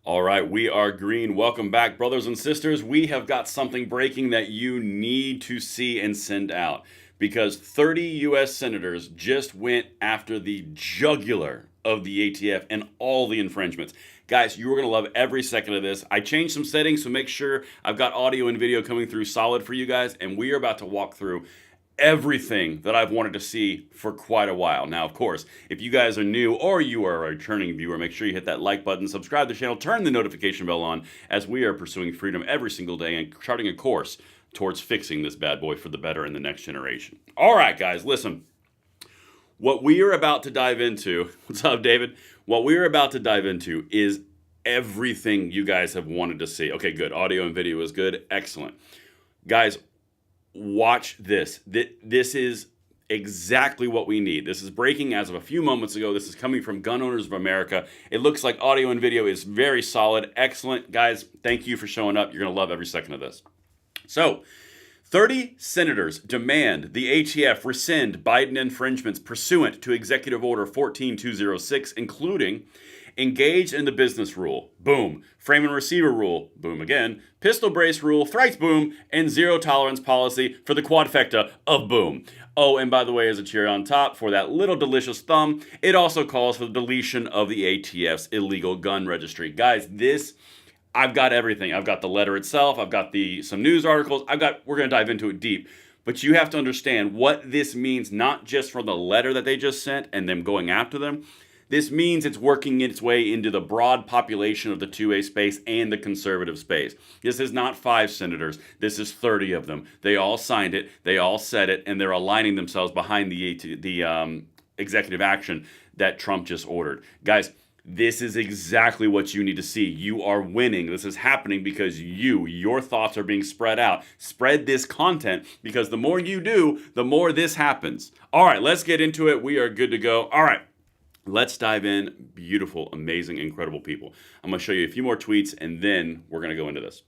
All right, we are green. Welcome back, brothers and sisters. We have got something breaking that you need to see and send out because 30 U.S. senators just went after the jugular of the ATF and all the infringements. Guys, you are going to love every second of this. I changed some settings, so make sure I've got audio and video coming through solid for you guys, and we are about to walk through everything that I've wanted to see for quite a while. Now, of course, if you guys are new or you are a returning viewer, make sure you hit that like button, subscribe to the channel, turn the notification bell on as we are pursuing freedom every single day and charting a course towards fixing this bad boy for the better in the next generation. All right, guys, listen. What we are about to dive into, what's up, David? What we are about to dive into is everything you guys have wanted to see. Okay, good. Audio and video is good. Excellent. Guys, watch this. This is exactly what we need. This is breaking as of a few moments ago. This is coming from Gun Owners of America. It looks like audio and video is very solid. Excellent. Guys, thank you for showing up. You're going to love every second of this. So, 30 senators demand the ATF rescind Biden infringements pursuant to Executive Order 14206, including engage in the business rule, boom. Frame and receiver rule, boom again. Pistol brace rule, thrice boom. And zero tolerance policy for the quadfecta of boom. Oh, and by the way, as a cherry on top for that little delicious thumb, it also calls for the deletion of the ATF's illegal gun registry. Guys, I've got everything. I've got the letter itself. I've got some news articles. We're going to dive into it deep. But you have to understand what this means, not just for the letter that they just sent and them going after them. This means it's working its way into the broad population of the 2A space and the conservative space. This is not 5 senators. This is 30 of them. They all signed it. They all said it, and they're aligning themselves behind the executive action that Trump just ordered. Guys, this is exactly what you need to see. You are winning. This is happening because your thoughts are being spread out. Spread this content because the more you do, the more this happens. All right, let's get into it. We are good to go. All right. Let's dive in. Beautiful, amazing, incredible people. I'm going to show you a few more tweets, and then we're going to go into this.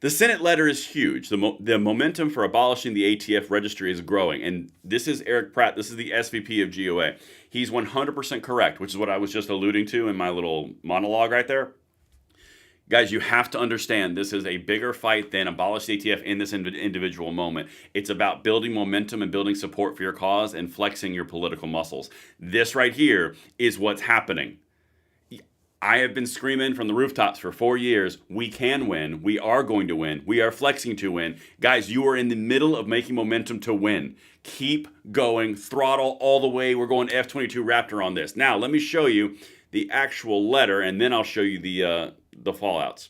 The Senate letter is huge. The momentum for abolishing the ATF registry is growing. And this is Eric Pratt. This is the SVP of GOA. He's 100% correct, which is what I was just alluding to in my little monologue right there. Guys, you have to understand this is a bigger fight than abolish the ATF in this individual moment. It's about building momentum and building support for your cause and flexing your political muscles. This right here is what's happening. I have been screaming from the rooftops for 4 years, we can win, we are going to win, we are flexing to win. Guys, you are in the middle of making momentum to win. Keep going, throttle all the way. We're going F-22 Raptor on this. Now, let me show you the actual letter, and then I'll show you the fallouts.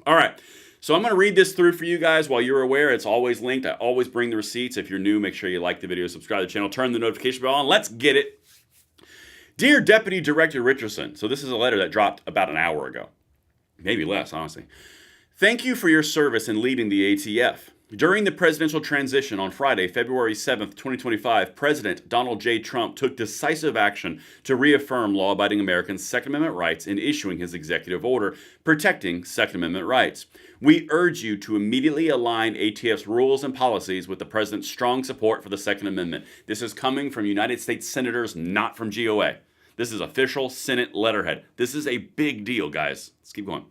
All right, so I'm going to read this through for you guys while you're aware. It's always linked. I always bring the receipts. If you're new, make sure you like the video, subscribe to the channel, turn the notification bell on. Let's get it. Dear Deputy Director Richardson, so this is a letter that dropped about an hour ago. Maybe less, honestly. Thank you for your service in leading the ATF. During the presidential transition on Friday, February 7th, 2025, President Donald J. Trump took decisive action to reaffirm law-abiding Americans' Second Amendment rights in issuing his executive order protecting Second Amendment rights. We urge you to immediately align ATF's rules and policies with the President's strong support for the Second Amendment. This is coming from United States senators, not from GOA. This is official Senate letterhead. This is a big deal, guys. Let's keep going.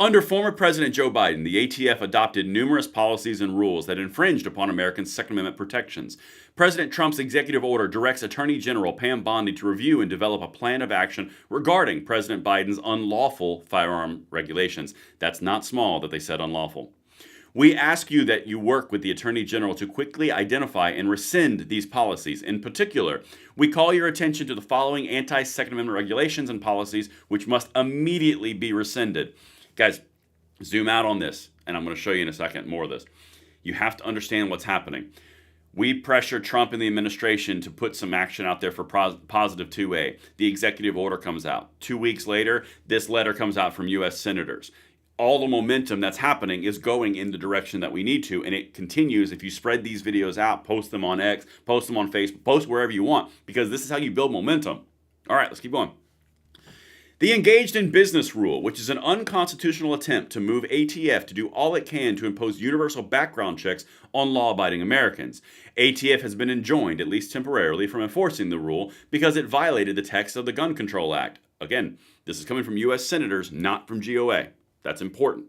Under former President Joe Biden, the ATF adopted numerous policies and rules that infringed upon Americans' Second Amendment protections. President Trump's executive order directs Attorney General Pam Bondi to review and develop a plan of action regarding President Biden's unlawful firearm regulations. That's not small that they said unlawful. We ask you that you work with the Attorney General to quickly identify and rescind these policies. In particular, we call your attention to the following anti-Second Amendment regulations and policies which must immediately be rescinded. Guys, zoom out on this, and I'm going to show you in a second more of this. You have to understand what's happening. We pressured Trump and the administration to put some action out there for positive 2A. The executive order comes out. 2 weeks later, this letter comes out from U.S. senators. All the momentum that's happening is going in the direction that we need to, and it continues if you spread these videos out, post them on X, post them on Facebook, post wherever you want, because this is how you build momentum. All right, let's keep going. The engaged in business rule, which is an unconstitutional attempt to move ATF to do all it can to impose universal background checks on law-abiding Americans. ATF has been enjoined, at least temporarily, from enforcing the rule because it violated the text of the Gun Control Act. Again, this is coming from U.S. senators, not from GOA. That's important.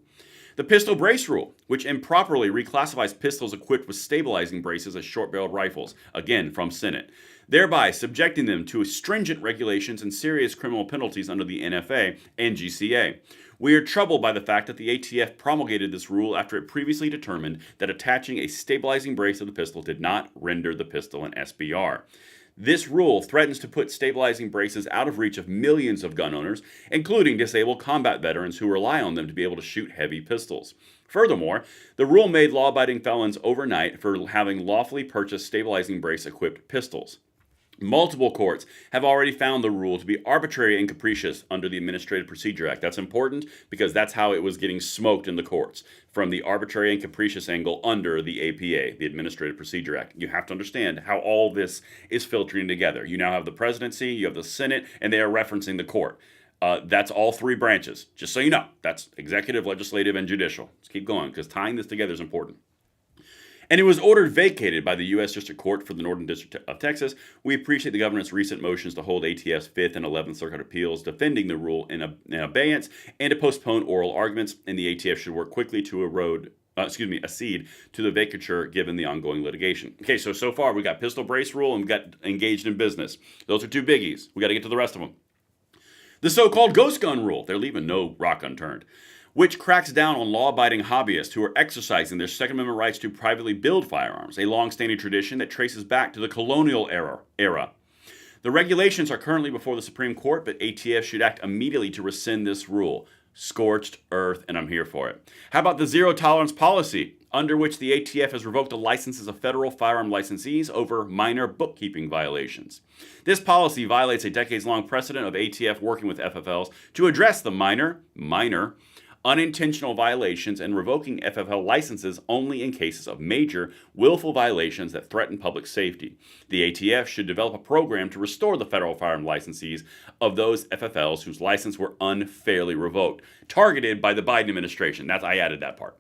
The pistol brace rule, which improperly reclassifies pistols equipped with stabilizing braces as short-barreled rifles, again from Senate, thereby subjecting them to stringent regulations and serious criminal penalties under the NFA and GCA. We are troubled by the fact that the ATF promulgated this rule after it previously determined that attaching a stabilizing brace to the pistol did not render the pistol an SBR. This rule threatens to put stabilizing braces out of reach of millions of gun owners, including disabled combat veterans who rely on them to be able to shoot heavy pistols. Furthermore, the rule made law-abiding felons overnight for having lawfully purchased stabilizing brace-equipped pistols. Multiple courts have already found the rule to be arbitrary and capricious under the Administrative Procedure Act. That's important because that's how it was getting smoked in the courts, from the arbitrary and capricious angle under the APA, the Administrative Procedure Act. You have to understand how all this is filtering together. You now have the presidency, you have the Senate, and they are referencing the court. That's all three branches, just so you know. That's executive, legislative, and judicial. Let's keep going because tying this together is important. And it was ordered vacated by the U.S. District Court for the Northern District of Texas. We appreciate the governor's recent motions to hold ATF's 5th and 11th Circuit appeals, defending the rule in abeyance and to postpone oral arguments, and the ATF should work quickly to accede to the vacatur given the ongoing litigation. Okay, so far we got pistol brace rule and we got engaged in business. Those are two biggies. We got to get to the rest of them. The so-called ghost gun rule, they're leaving no rock unturned, which cracks down on law-abiding hobbyists who are exercising their Second Amendment rights to privately build firearms, a long-standing tradition that traces back to the colonial era. The regulations are currently before the Supreme Court, but ATF should act immediately to rescind this rule. Scorched earth, and I'm here for it. How about the zero-tolerance policy, under which the ATF has revoked the licenses of federal firearm licensees over minor bookkeeping violations? This policy violates a decades-long precedent of ATF working with FFLs to address the minor unintentional violations and revoking FFL licenses only in cases of major, willful violations that threaten public safety. The ATF should develop a program to restore the federal firearm licensees of those FFLs whose license were unfairly revoked, targeted by the Biden administration. I added that part.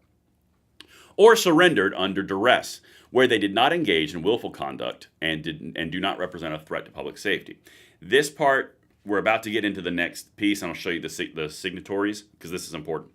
Or surrendered under duress, where they did not engage in willful conduct and do not represent a threat to public safety. This part, we're about to get into the next piece, and I'll show you the signatories, because this is important.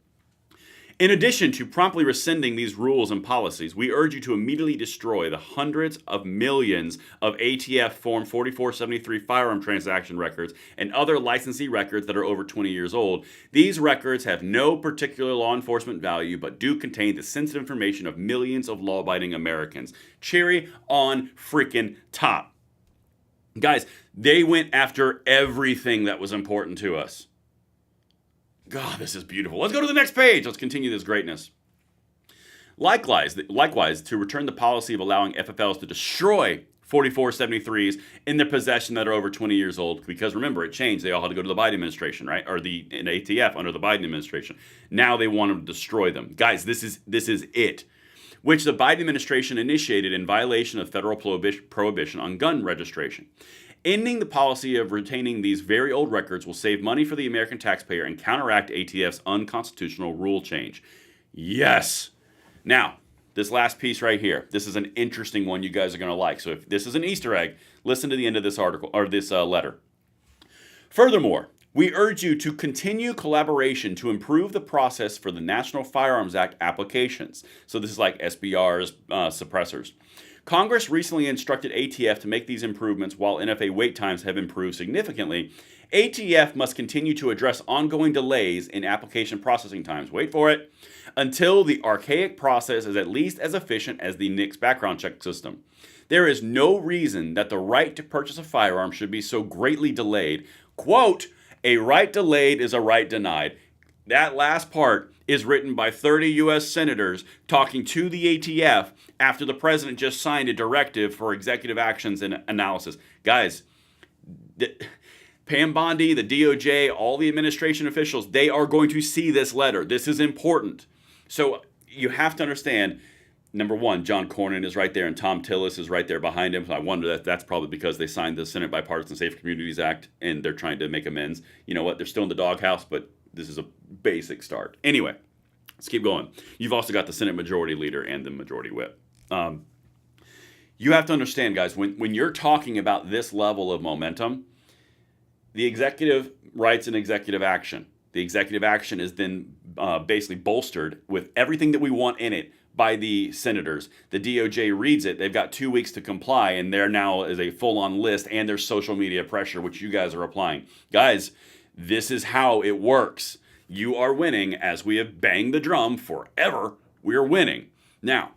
In addition to promptly rescinding these rules and policies, we urge you to immediately destroy the hundreds of millions of ATF Form 4473 firearm transaction records and other licensee records that are over 20 years old. These records have no particular law enforcement value, but do contain the sensitive information of millions of law-abiding Americans. Cherry on freaking top. Guys, they went after everything that was important to us. God, this is beautiful. Let's go to the next page. Let's continue this greatness. Likewise, to return the policy of allowing FFLs to destroy 4473s in their possession that are over 20 years old, because remember, it changed. They all had to go to the Biden administration, right? Or the ATF under the Biden administration. Now they want to destroy them. Guys, this is it, which the Biden administration initiated in violation of federal prohibition on gun registration. Ending the policy of retaining these very old records will save money for the American taxpayer and counteract ATF's unconstitutional rule change. Yes. Now, this last piece right here, this is an interesting one you guys are going to like. So if this is an Easter egg, listen to the end of this article or this letter. Furthermore, we urge you to continue collaboration to improve the process for the National Firearms Act applications. So this is like SBRs, suppressors. Congress recently instructed ATF to make these improvements while NFA wait times have improved significantly. ATF must continue to address ongoing delays in application processing times. Wait for it. Until the archaic process is at least as efficient as the NICS background check system. There is no reason that the right to purchase a firearm should be so greatly delayed. Quote, a right delayed is a right denied. That last part is written by 30 U.S. senators talking to the ATF after the president just signed a directive for executive actions and analysis. Guys, Pam Bondi, the DOJ, all the administration officials, they are going to see this letter. This is important. So you have to understand, number one, John Cornyn is right there and Tom Tillis is right there behind him. So I wonder that's probably because they signed the Senate Bipartisan Safe Communities Act and they're trying to make amends. You know what? They're still in the doghouse, but this is a basic start. Anyway, let's keep going. You've also got the Senate Majority Leader and the Majority Whip. You have to understand, guys, when you're talking about this level of momentum, The executive writes an executive action. The executive action is then basically bolstered with everything that we want in it by the senators. The DOJ reads it. They've got 2 weeks to comply, and there now is a full-on list, and there's social media pressure, which you guys are applying. Guys, this is how it works. You are winning. As we have banged the drum forever, we are winning. Now,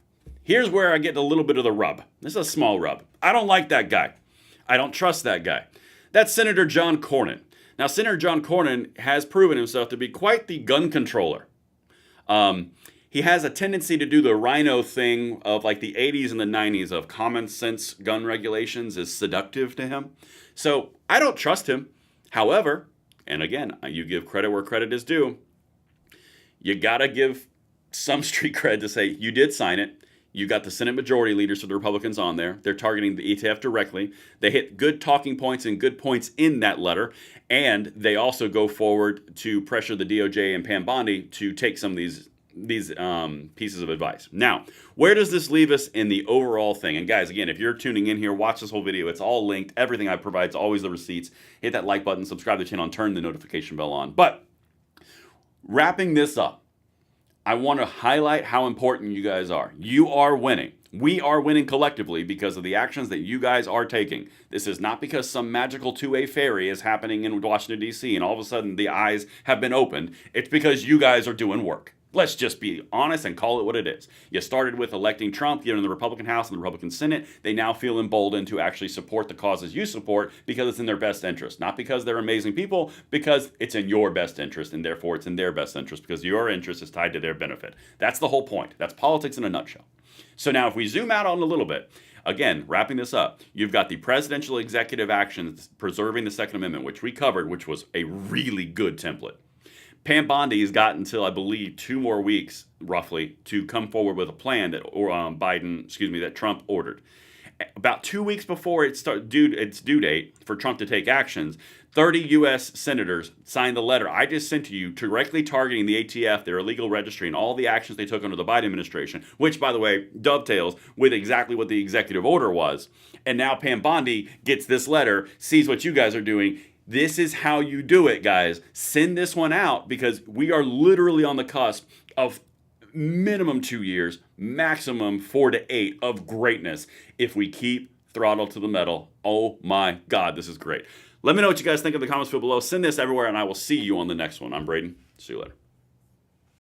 here's where I get a little bit of the rub. This is a small rub. I don't like that guy. I don't trust that guy. That's Senator John Cornyn. Now, Senator John Cornyn has proven himself to be quite the gun controller. He has a tendency to do the rhino thing of like the 80s and the 90s of common sense gun regulations is seductive to him. So I don't trust him. However, and again, you give credit where credit is due. You got to give some street cred to say you did sign it. You got the Senate majority leaders for the Republicans on there. They're targeting the ATF directly. They hit good talking points and good points in that letter. And they also go forward to pressure the DOJ and Pam Bondi to take some of these pieces of advice. Now, where does this leave us in the overall thing? And guys, again, if you're tuning in here, watch this whole video. It's all linked. Everything I provide is always the receipts. Hit that like button, subscribe to the channel, and turn the notification bell on. But wrapping this up, I want to highlight how important you guys are. You are winning. We are winning collectively because of the actions that you guys are taking. This is not because some magical two-way ferry is happening in Washington, D.C., and all of a sudden the eyes have been opened. It's because you guys are doing work. Let's just be honest and call it what it is. You started with electing Trump, given the Republican House and the Republican Senate. They now feel emboldened to actually support the causes you support because it's in their best interest. Not because they're amazing people, because it's in your best interest, and therefore it's in their best interest because your interest is tied to their benefit. That's the whole point. That's politics in a nutshell. So now if we zoom out on a little bit, again, wrapping this up, you've got the presidential executive actions preserving the Second Amendment, which we covered, which was a really good template. Pam Bondi has got until, I believe, 2 more weeks, roughly, to come forward with a plan that Trump ordered. About 2 weeks before its due date for Trump to take actions, 30 U.S. senators signed the letter I just sent to you directly targeting the ATF, their illegal registry, and all the actions they took under the Biden administration, which, by the way, dovetails with exactly what the executive order was. And now Pam Bondi gets this letter, sees what you guys are doing. This is how you do it, guys. Send this one out because we are literally on the cusp of minimum 2 years, maximum 4 to 8 of greatness if we keep throttle to the metal. Oh my God, this is great. Let me know what you guys think in the comments below. Send this everywhere, and I will see you on the next one. I'm Braden. See you later.